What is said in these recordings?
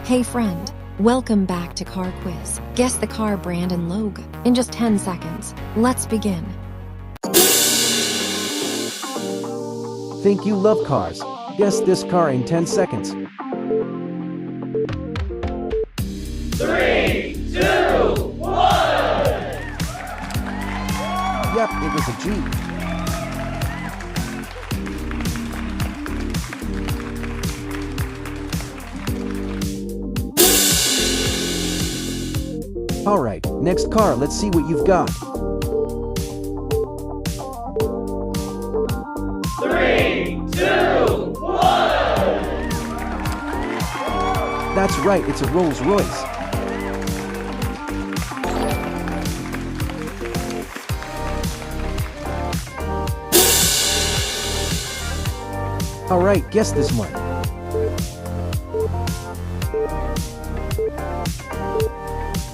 Hey friend, welcome back to Car Quiz. Guess the car brand and logo in just 10 seconds. Let's begin. Think you love cars? Guess this car in 10 seconds. 3, 2, 1. Yep, it was a Jeep. Alright, next car, let's see what you've got. 3, 2, 1. That's right, it's a Rolls Royce. Alright, guess this one.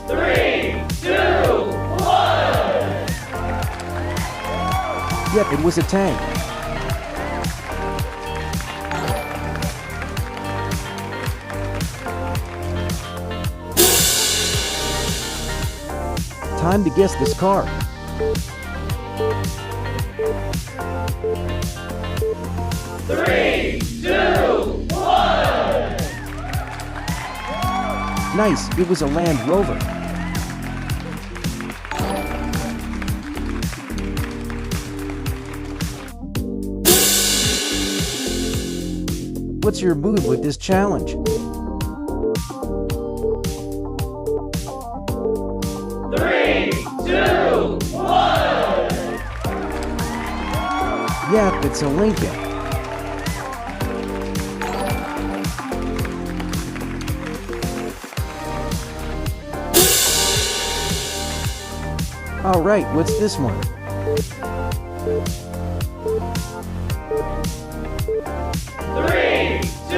3, 2, 1. Yep, it was a tank. Time to guess this car. 3, 2, 1. Nice, it was a Land Rover. What's your mood with this challenge? 3, 2, 1. Yep, it's a Lincoln. Alright, what's this one? 3, 2,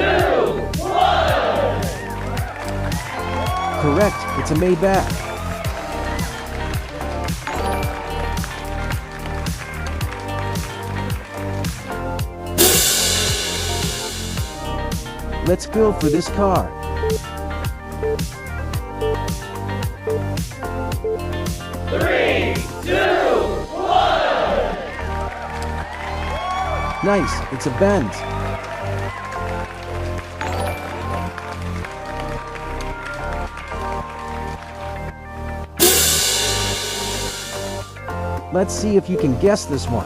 1. Correct, it's a Maybach. Let's go for this car. 3, 2, 1. Nice, it's a Benz. Let's see if you can guess this one.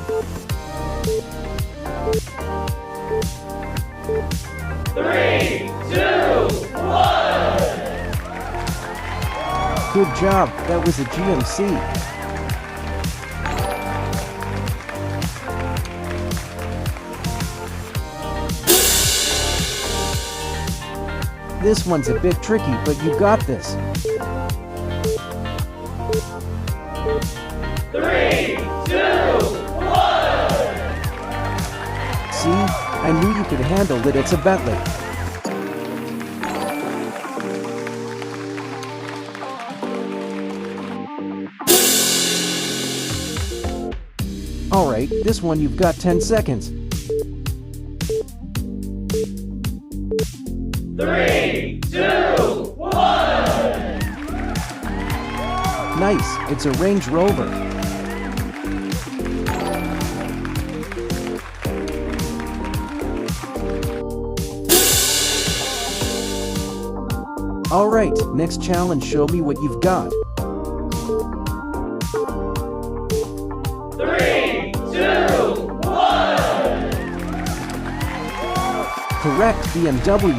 3, 2, 1. Good job, that was a GMC. This one's a bit tricky, but you got this. 3, 2, 1. See? I knew you could handle it, it's a Bentley. Alright, this one you've got 10 seconds. 3, 2, 1. Nice, it's a Range Rover. Alright, next challenge, show me what you've got. 3, 2, 1. Correct, BMW.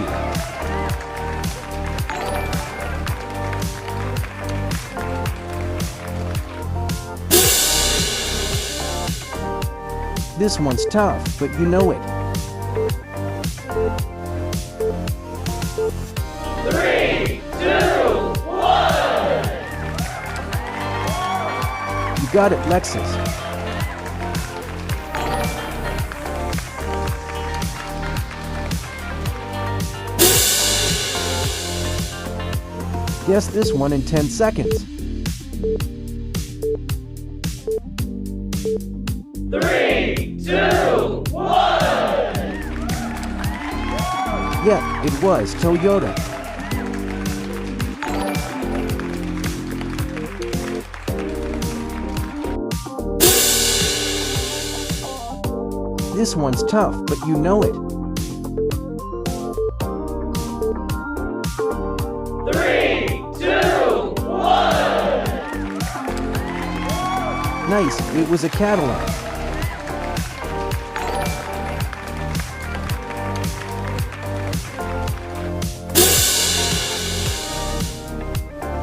This one's tough, but you know it. 3, 2, 1. You got it, Lexus. Guess this one in 10 seconds. 3, 2, 1. Yeah, it was Toyota. This one's tough, but you know it. 3, 2, 1. Nice, it was a Cadillac.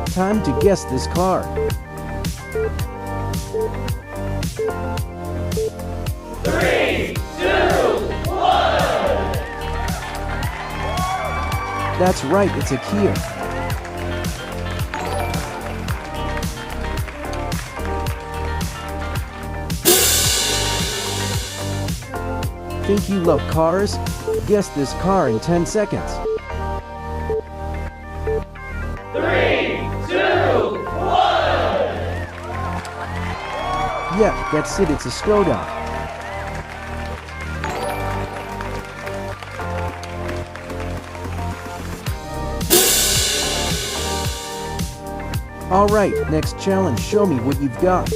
Time to guess this car. 3, 2, 1. That's right, it's a Kia. Think you love cars? Guess this car in 10 seconds. 3, 2, 1. Yeah, that's it, it's a Skoda. Alright, next challenge, show me what you've got. 3,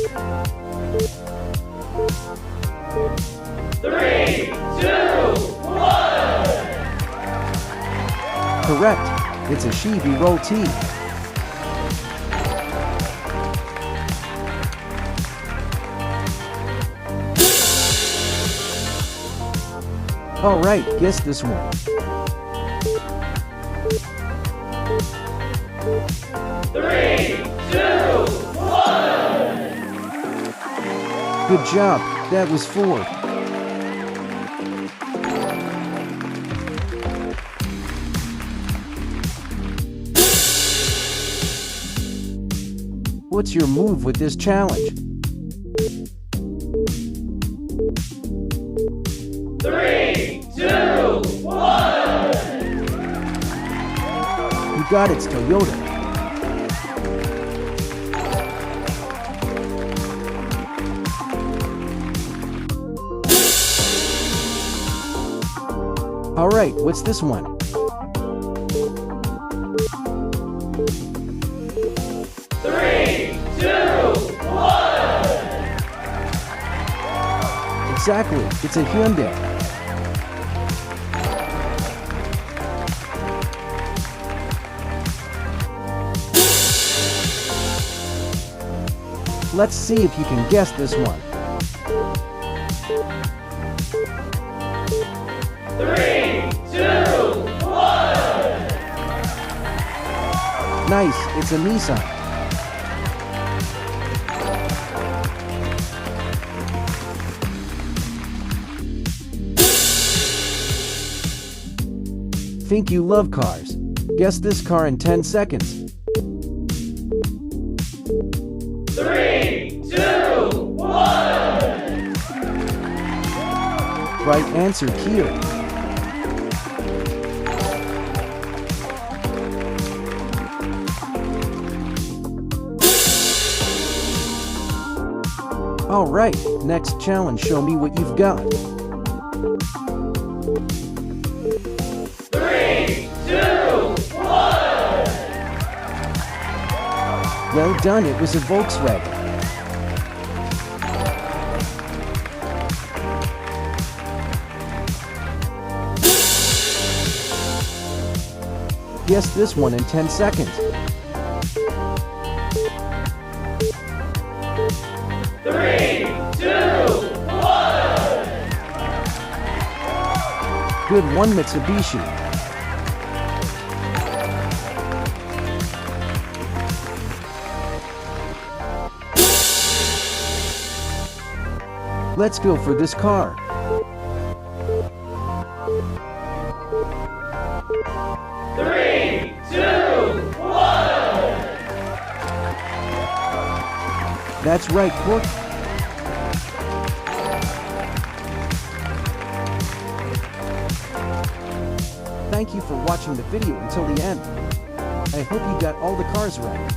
2, 1. Correct, it's a Chevy Roll T. Alright, guess this one. 3, 2, 1. Good job, that was Ford. What's your move with this challenge? 3, 2, 1. You got it, it's Toyota. Alright, what's this one? 3, 2, 1. Exactly, it's a Hyundai. Let's see if you can guess this one. 3, 2, 1. Nice, it's a Nissan. Think you love cars? Guess this car in 10 seconds. 3, 2, 1. Right answer, Kia. Alright, next challenge, show me what you've got. 3, 2, 1. Well done, it was a Volkswagen. Guess this one in 10 seconds. 3, 2, 1. Good one, Mitsubishi. Let's go for this car. 3, 2, 1. That's right, Cork. Thank you for watching the video until the end. I hope you got all the cars right.